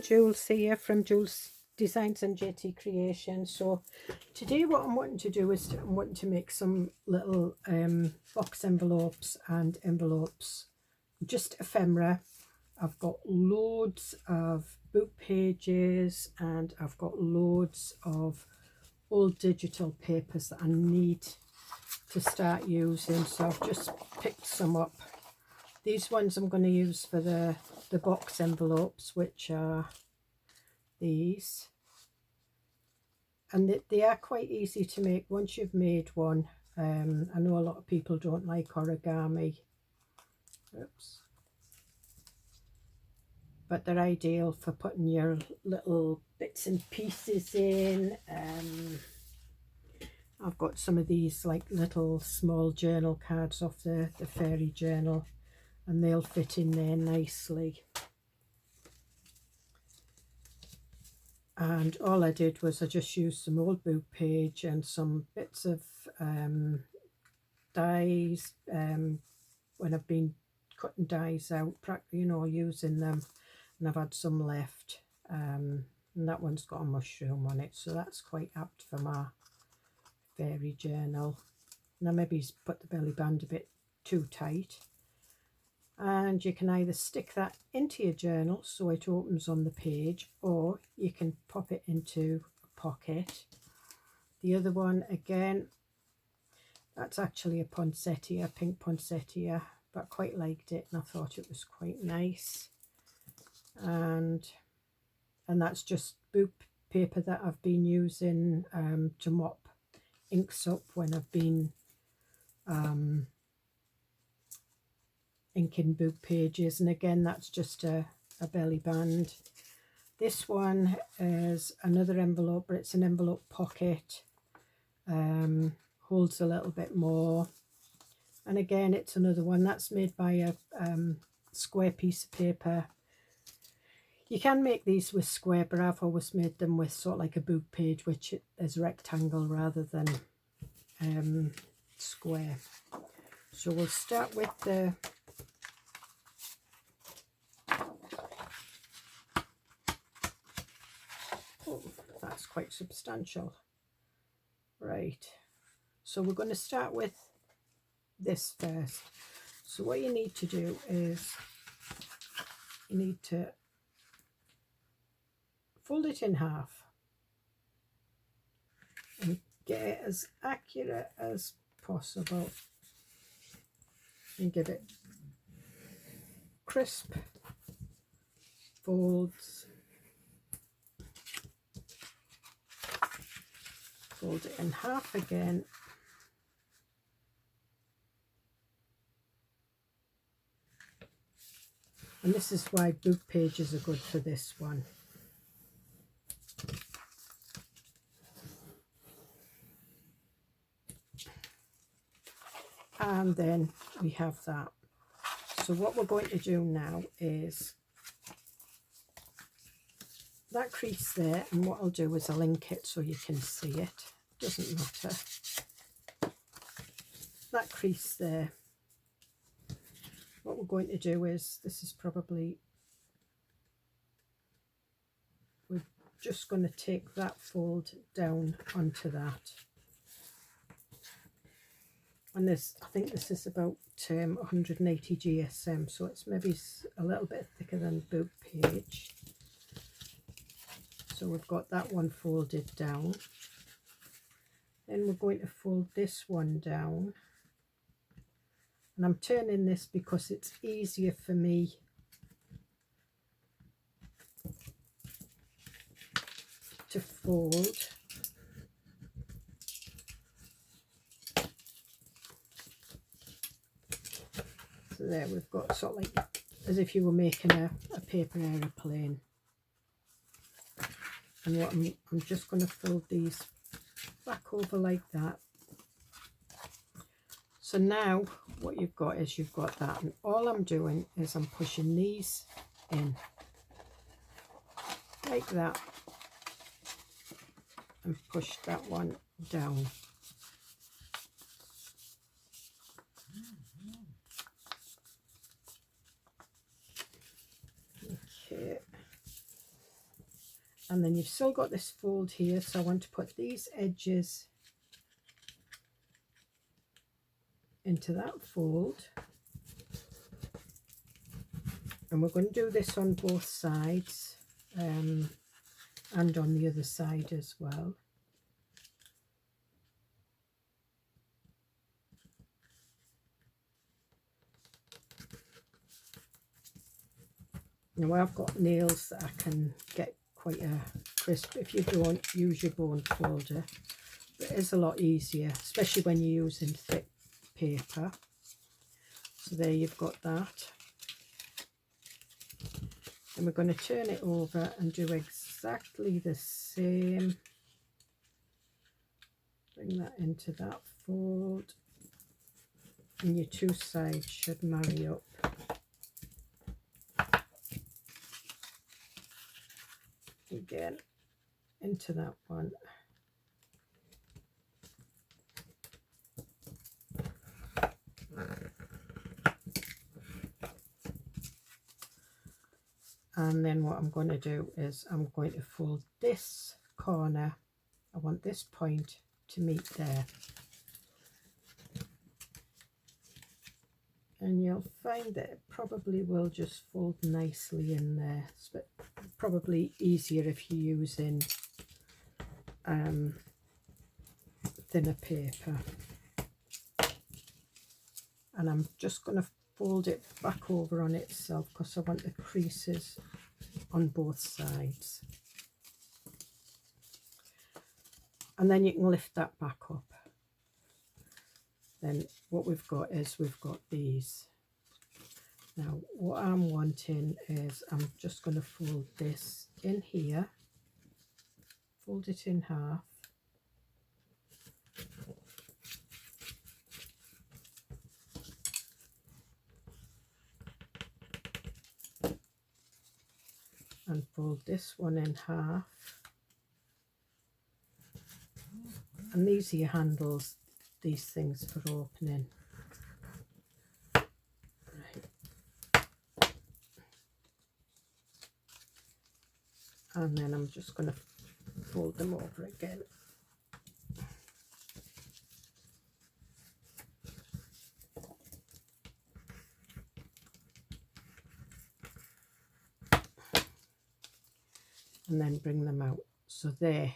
Jules here from Joolsedesigns and JT Creations. So today what I'm wanting to do is I'm wanting to make some little box envelopes and envelopes, just ephemera. I've got loads of book pages and I've got loads of old digital papers that I need to start using. So I've just picked some up. These ones I'm going to use for the box envelopes, which are these. And they are quite easy to make once you've made one. I know a lot of people don't like origami. Oops. But they're ideal for putting your little bits and pieces in. I've got some of these like little small journal cards off the fairy journal, and they'll fit in there nicely. And all I did was I just used some old book page and some bits of dies when I've been cutting dies out, you know, using them, and I've had some left. And that one's got a mushroom on it, so that's quite apt for my fairy journal. Now maybe put the belly band a bit too tight. And you can either stick that into your journal so it opens on the page, or you can pop it into a pocket. The other one, again, that's actually a poinsettia, a pink poinsettia, but I quite liked it and I thought it was quite nice. And that's just book paper that I've been using to mop inks up when I've been inking book pages. And again, that's just a belly band. This one is another envelope, but it's an envelope pocket. Holds a little bit more. And again, it's another one that's made by a square piece of paper. You can make these with square, but I've always made them with sort of like a book page, which is rectangle rather than square. So we'll start with the that's quite substantial. Right, so we're going to start with this first. So what you need to do is you need to fold it in half and get it as accurate as possible and give it crisp folds. Fold it in half again. And this is why book pages are good for this one. And then we have that. So what we're going to do now is that crease there, and what I'll do is I'll link it so you can see it. Doesn't matter. That crease there. What we're going to do is, this is probably, we're just going to take that fold down onto that. And this, I think this is about 180 GSM, so it's maybe a little bit thicker than book page. So we've got that one folded down. Then we're going to fold this one down. And I'm turning this because it's easier for me to fold. So there we've got sort of like as if you were making a paper aeroplane. And what I'm just going to fold these back over like that. So now what you've got is you've got that, and all I'm doing is I'm pushing these in like that and push that one down. Okay. And then you've still got this fold here, so I want to put these edges into that fold, and we're going to do this on both sides and on the other side as well. Now I've got nails that I can get quite a crisp if you don't use your bone folder. It is a lot easier, especially when you're using thick paper. So there you've got that. And we're going to turn it over and do exactly the same. Bring that into that fold, and your two sides should marry up. Again into that one. And then what I'm going to do is I'm going to fold this corner. I want this point to meet there. And you'll find that it probably will just fold nicely in there. It's probably easier if you're using thinner paper. And I'm just going to fold it back over on itself because I want the creases on both sides. And then you can lift that back up. Then what we've got is we've got these. Now what I'm wanting is I'm just going to fold this in here, fold it in half, and fold this one in half, and these are your handles, these things for opening. Right. And then I'm just going to fold them over again. And then bring them out. So there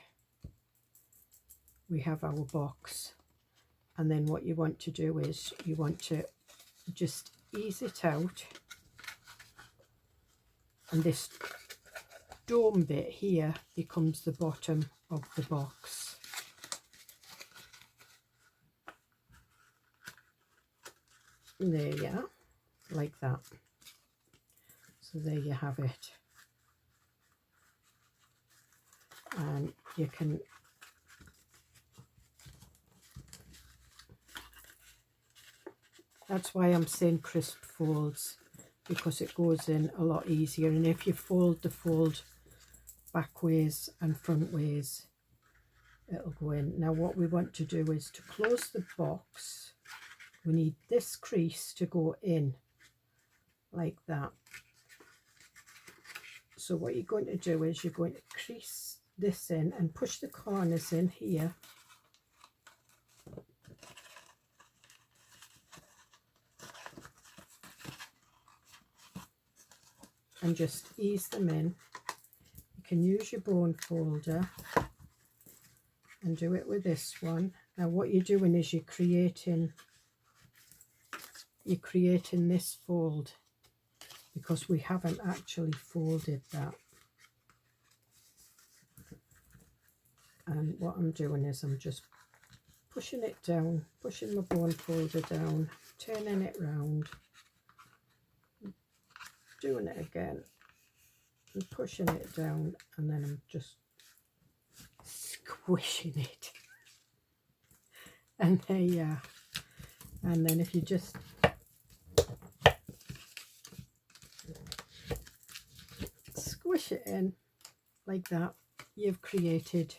we have our box. And then what you want to do is you want to just ease it out, and this dome bit here becomes the bottom of the box. And there you are, like that. So there you have it. And you can that's why I'm saying crisp folds, because it goes in a lot easier. And if you fold the fold back ways and front ways, it'll go in. Now what we want to do is to close the box, we need this crease to go in like that. So what you're going to do is you're going to crease this in and push the corners in here, and just ease them in. You can use your bone folder and do it with this one. Now what you're doing is you're creating this fold, because we haven't actually folded that. And what I'm doing is I'm just pushing it down, pushing my bone folder down, turning it round, doing it again, and pushing it down, and then I'm just squishing it. And there you are. And then if you just squish it in like that, you've created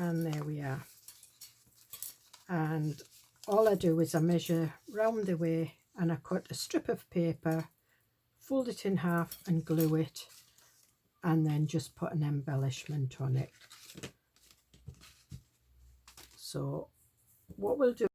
and there we are. and all I do is I measure round the way and I cut a strip of paper, fold it in half and glue it, and then just put an embellishment on it. So what we'll do,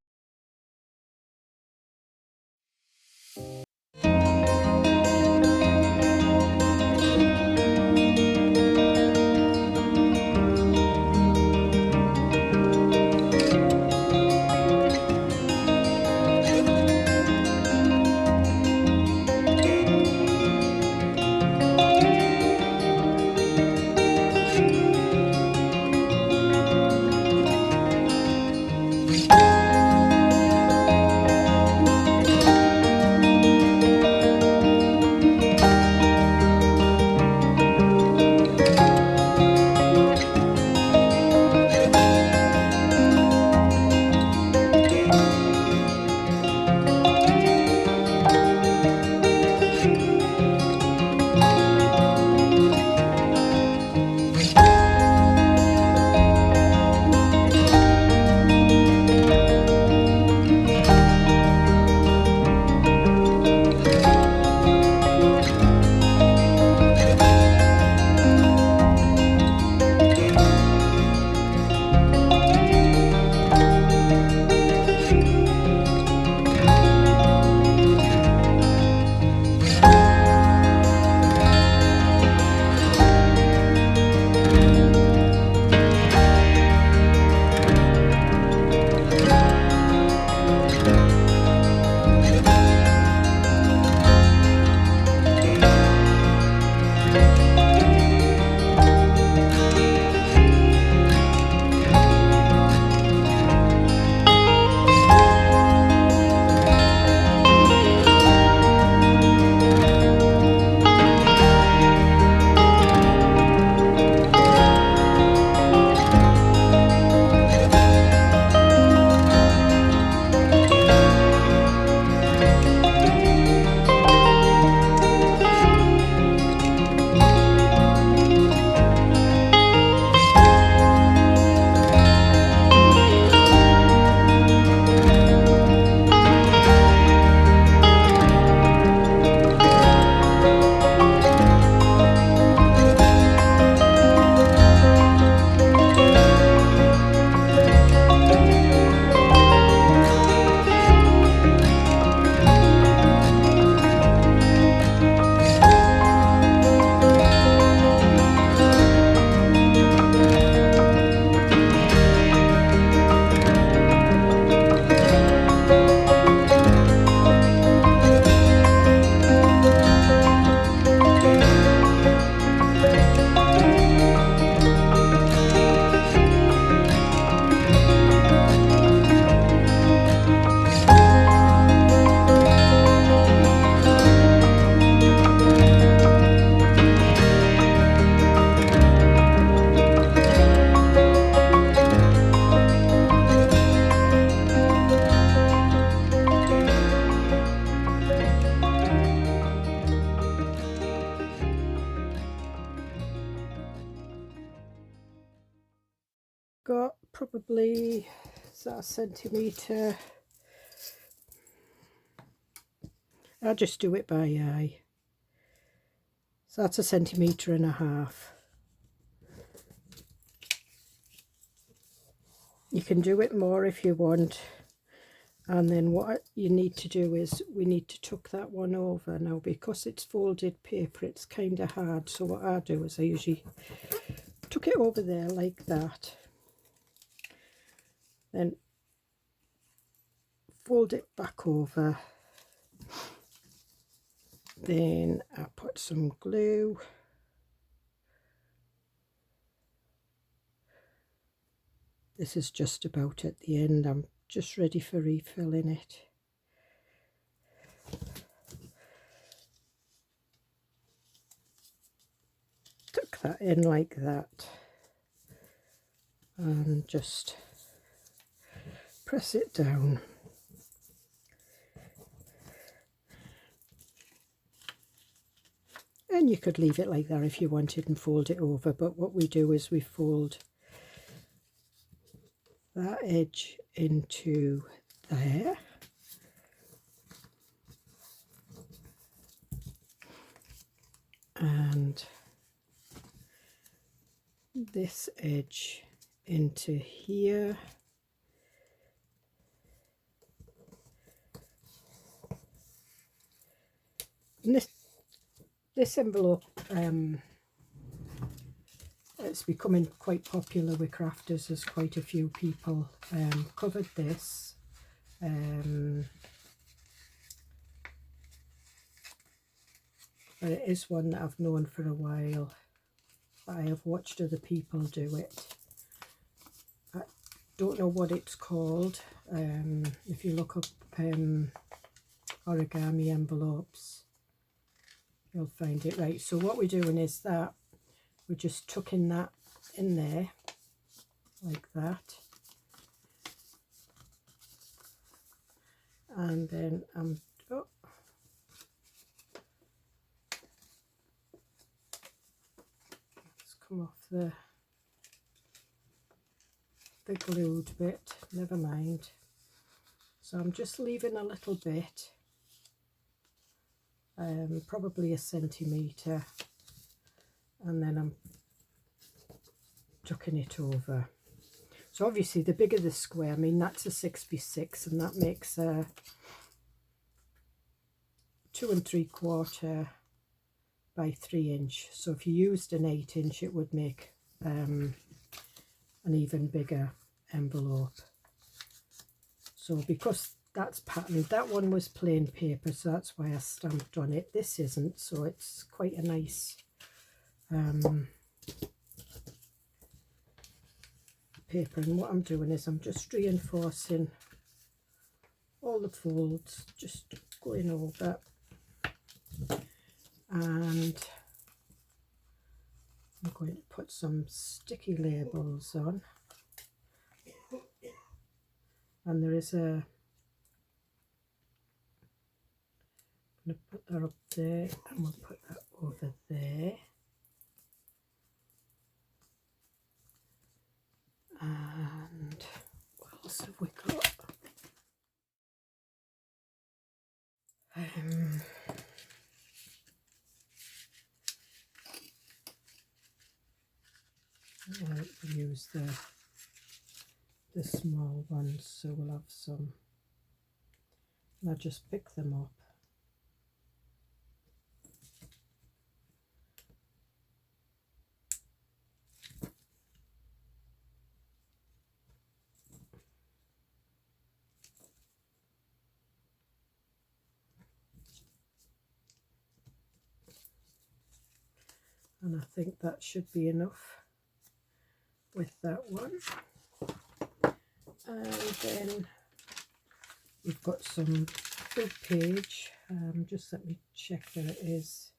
got probably, is that a centimetre? I'll just do it by eye. So that's 1.5 centimetres. You can do it more if you want. And then what you need to do is we need to tuck that one over. Now because it's folded paper, it's kind of hard. So what I do is I usually tuck it over there like that. Then fold it back over. Then I put some glue. This is just about at the end. I'm just ready for refilling it. Tuck that in like that and just press it down. And you could leave it like that if you wanted and fold it over, but what we do is we fold that edge into there. And this edge into here. And this envelope, it's becoming quite popular with crafters. There's quite a few people covered this. But it is one that I've known for a while. I have watched other people do it. I don't know what it's called. If you look up origami envelopes, you'll find it. Right, so what we're doing is that we're just tucking that in there like that, and then let's come off the glued bit, never mind. So I'm just leaving a little bit, probably a centimetre, and then I'm tucking it over. So obviously the bigger the square, I mean that's a 6x6, and that makes a 2 3/4 by 3 inch. So if you used an 8 inch, it would make an even bigger envelope. So because that's patterned, that one was plain paper, so that's why I stamped on it. This isn't, so it's quite a nice paper. And what I'm doing is I'm just reinforcing all the folds, just going over, and I'm going to put some sticky labels on. And there is I'm going to put that up there, and we'll put that over there. And what else have we got? We'll use the small ones, so we'll have some, and I'll just pick them up. And I think that should be enough with that one. And then we've got some big page. Just let me check that it is.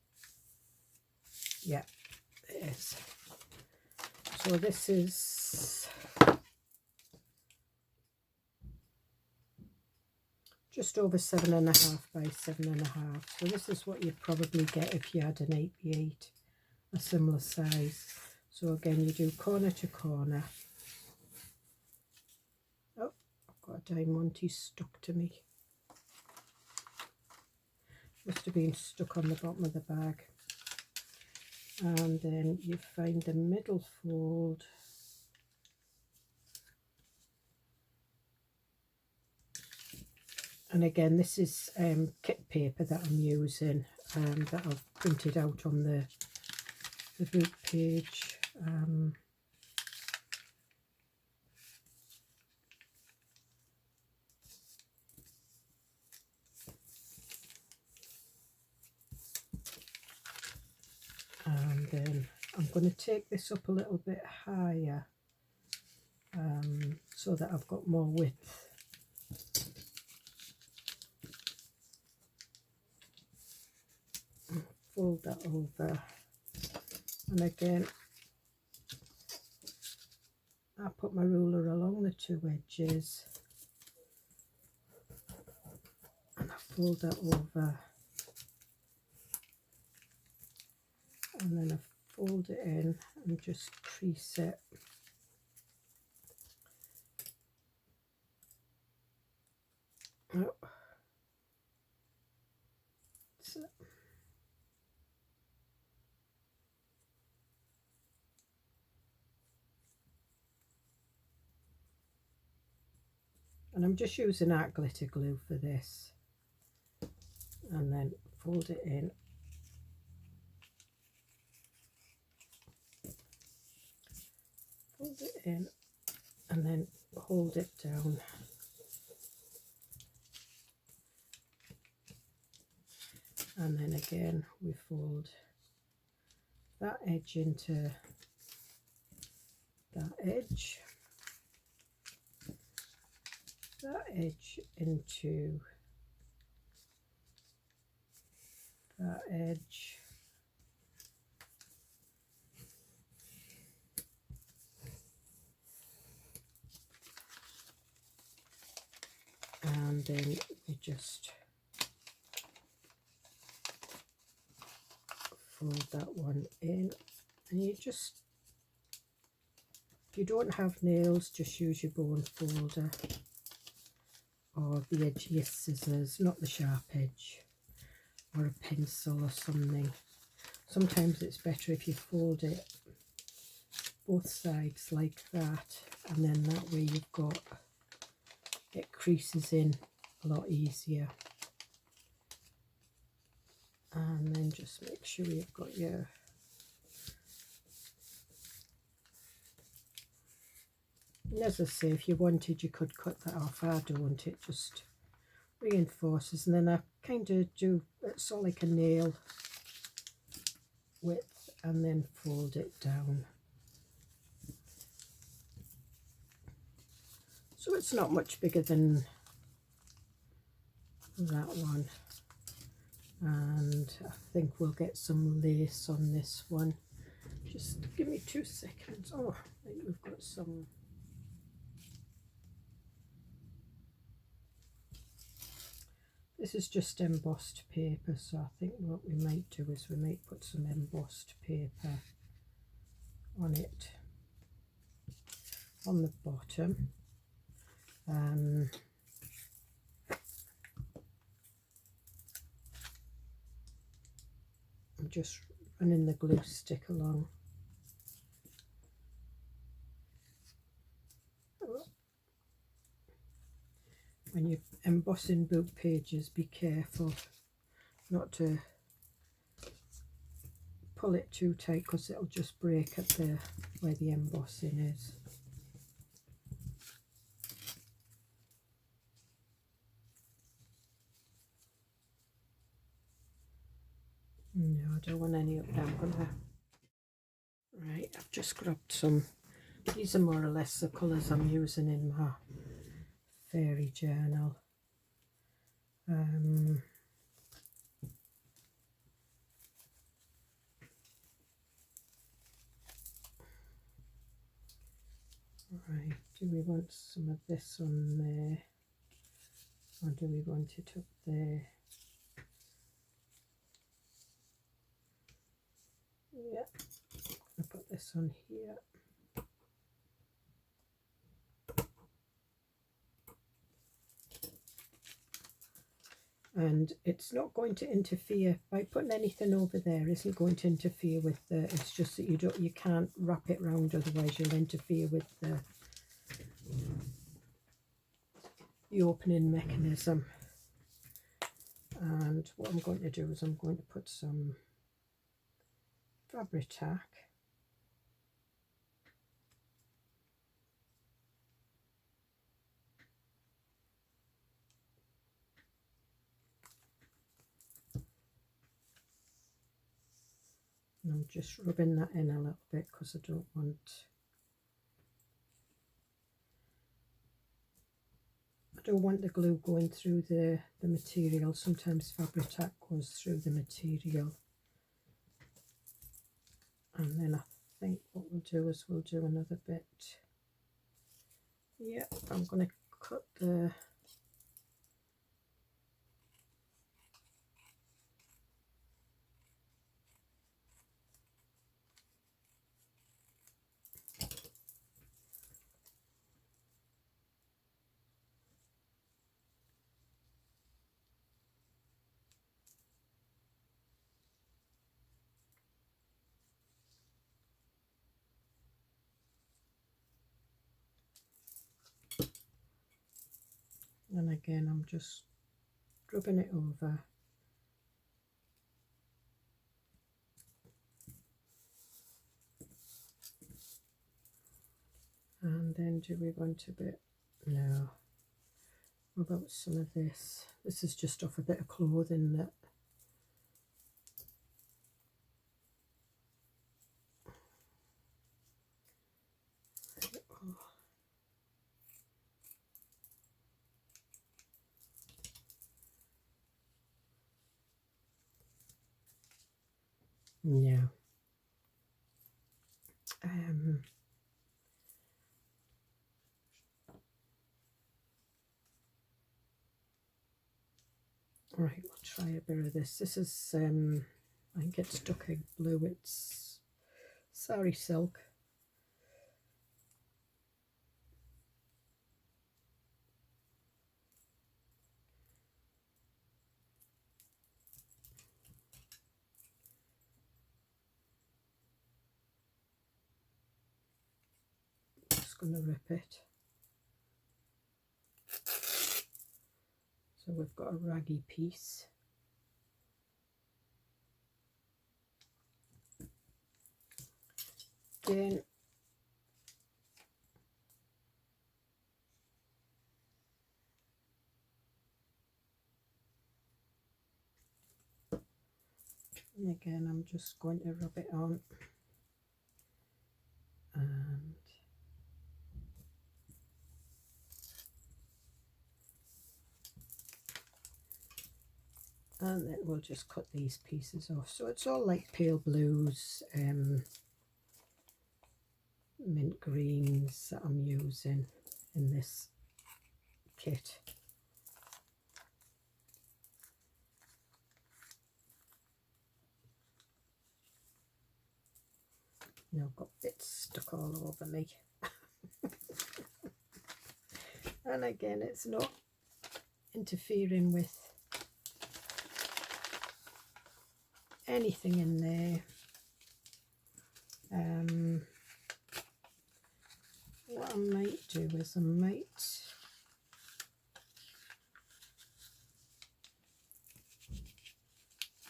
Yeah, it is. So this is just over 7.5 by 7.5. So this is what you'd probably get if you had an 8x8, a similar size. So again, you do corner to corner. Oh, I've got a diamante stuck to me. Must have been stuck on the bottom of the bag. And then you find the middle fold. And again, this is kit paper that I'm using, that I've printed out on the book page. And then I'm going to take this up a little bit higher, so that I've got more width. Fold that over, and again I put my ruler along the two edges, and I fold that over, and then I fold it in and just crease it. Oh. So. And I'm just using art glitter glue for this, and then fold it in. Fold it in and then hold it down. And then again we fold that edge into that edge, that edge into that edge, and then we just fold that one in. And you just, if you don't have nails, just use your bone folder or the edge of your scissors, not the sharp edge, or a pencil or something. Sometimes it's better if you fold it both sides like that, and then that way you've got, it creases in a lot easier. And then just make sure you've got your and as I say, if you wanted you could cut that off. I don't, it just reinforces. And then I kind of do, it's all like a nail width, and then fold it down. So it's not much bigger than that one. And I think we'll get some lace on this one. Just give me 2 seconds. Oh, I think we've got some. This is just embossed paper, so I think what we might do is we might put some embossed paper on it, on the bottom. I'm just running the glue stick along. When you're embossing book pages, be careful not to pull it too tight, because it'll just break at the where the embossing is. No, I don't want any up there. I'm gonna. Right, I've just grabbed some. These are more or less the colours I'm using in my fairy journal. Right, do we want some of this on there, or do we want it up there? Yeah, I'll put this on here. And it's not going to interfere, by putting anything over there isn't going to interfere with the, it's just that you can't wrap it round, otherwise you'll interfere with the opening mechanism. And what I'm going to do is I'm going to put some fabric tack and I'm just rubbing that in a little bit because I don't want the glue going through the material. Sometimes fabric tack goes through the material. And then I think what we'll do is we'll do another bit. Yeah, I'm going to cut the And again, I'm just rubbing it over. And then do we want a bit? No. What about some of this? This is just off a bit of clothing that yeah. Right, we'll try a bit of this. This is, I think it's duck egg blue. It's sari silk. Just going to rip it. So we've got a raggy piece. Then again, I'm just going to rub it on. And then we'll just cut these pieces off. So it's all like pale blues, mint greens that I'm using in this kit. Now I've got bits stuck all over me. And again, it's not interfering with anything in there. What I might do is I might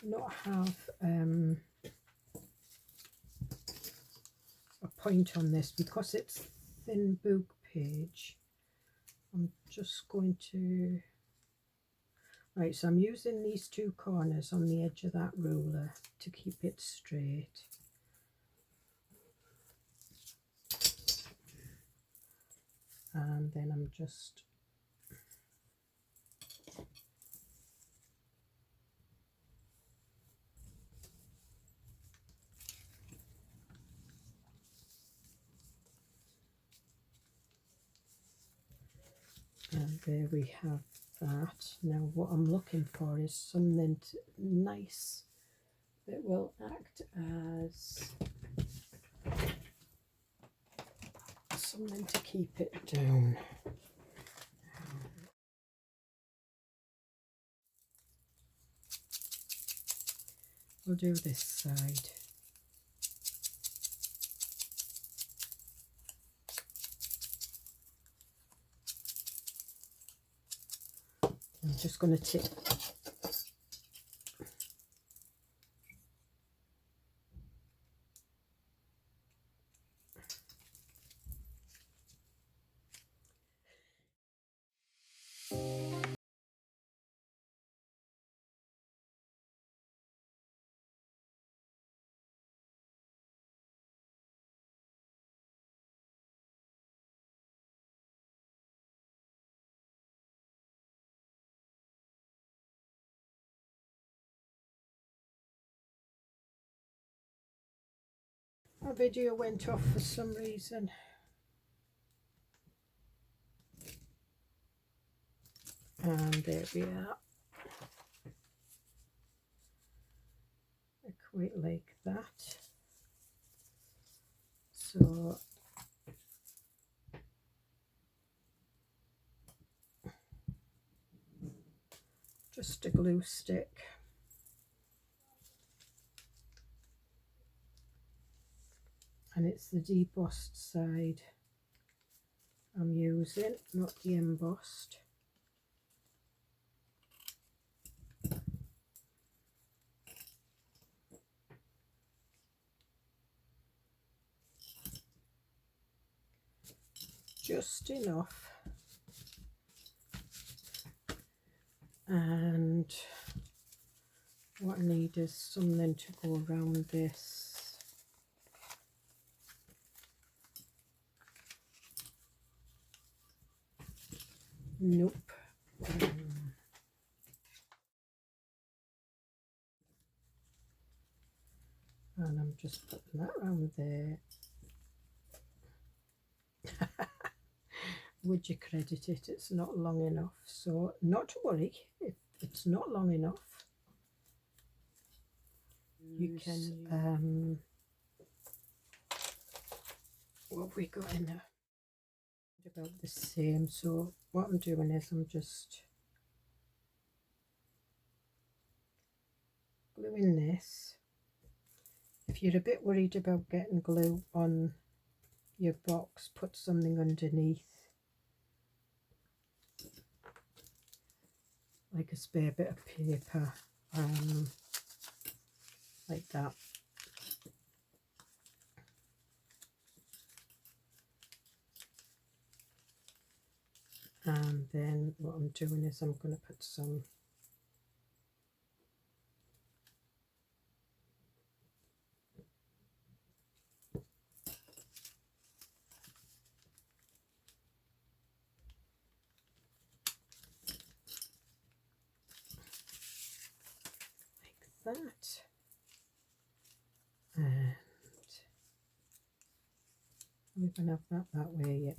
not have a point on this because it's thin book page. I'm just going to, right, so I'm using these two corners on the edge of that ruler to keep it straight. And then I'm just and there we have that. Now what I'm looking for is something nice that will act as something to keep it down. We'll do this side. I'm just going to tip my video went off for some reason. And there we are. Quite like that. So just a glue stick. And it's the debossed side I'm using, not the embossed. just enough. And what I need is something to go around this. Nope. And I'm just putting that around there. Would you credit it? It's not long enough. So not to worry if it's not long enough. You can what have we got in there? About the same. So what I'm doing is I'm just gluing this. If you're a bit worried about getting glue on your box, put something underneath, like a spare bit of paper, like that. And then what I'm doing is I'm going to put some like that, and we can have that way yet.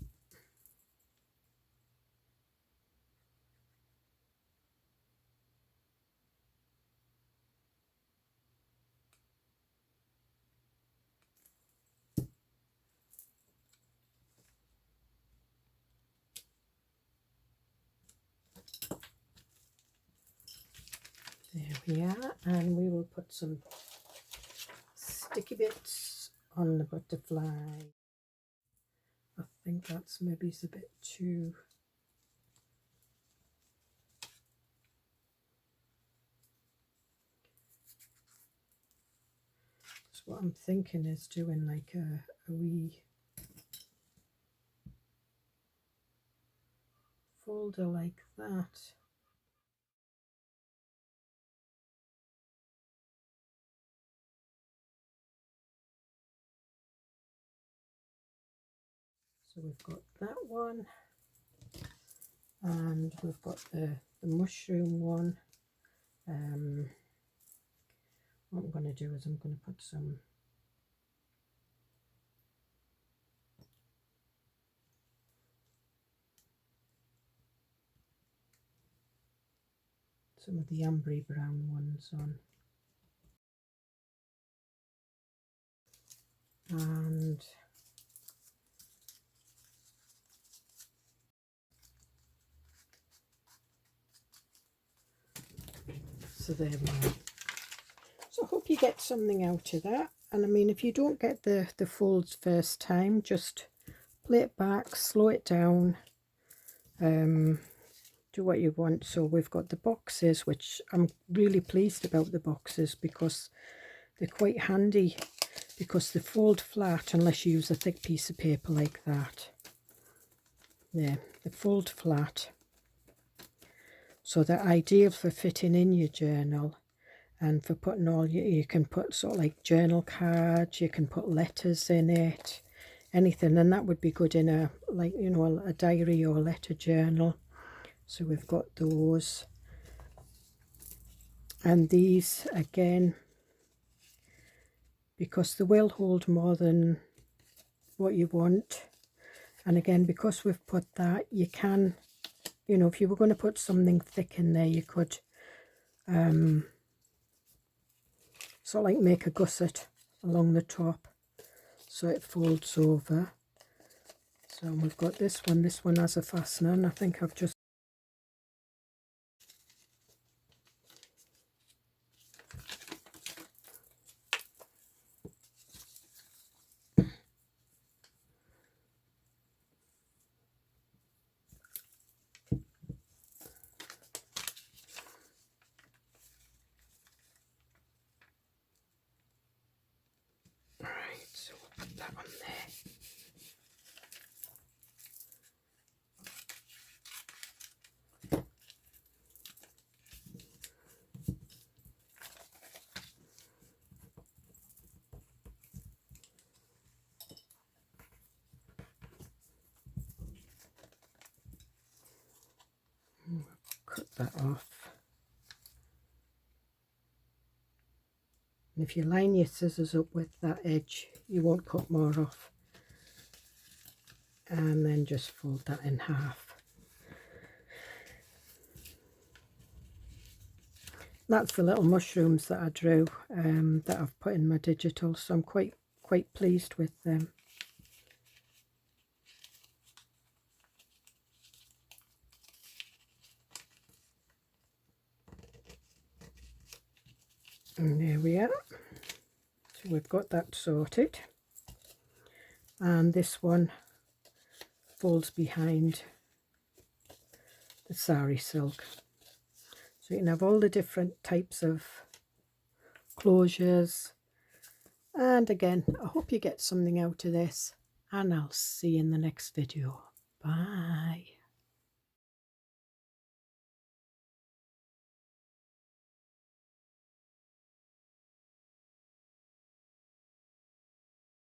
There we are, and we will put some sticky bits on the butterfly. I think that's maybe a bit too. So what I'm thinking is doing like a wee folder like that. So we've got that one, and we've got the mushroom one. What I'm going to do is I'm going to put some of the ambery brown ones on. And so there we are. So I hope you get something out of that. And I mean, if you don't get the folds first time, just play it back, slow it down, do what you want. So we've got the boxes, which I'm really pleased about the boxes because they're quite handy, because they fold flat unless you use a thick piece of paper like that. There, they fold flat. So they're ideal for fitting in your journal and for putting all you can put sort of like journal cards, you can put letters in it, anything, and that would be good in a, like, you know, a diary or a letter journal. So we've got those. And these again, because they will hold more than what you want. And again, because we've put that, you can, you know, if you were going to put something thick in there, you could sort of like make a gusset along the top so it folds over. So we've got this one has a fastener, and I think I've just right, so we'll put that on there. that off. And if you line your scissors up with that edge, you won't cut more off. And then just fold that in half. That's the little mushrooms that I drew, that I've put in my digital, so I'm quite pleased with them. And there we are. So we've got that sorted. And this one folds behind the sari silk. So you can have all the different types of closures. And again, I hope you get something out of this. And I'll see you in the next video. Bye.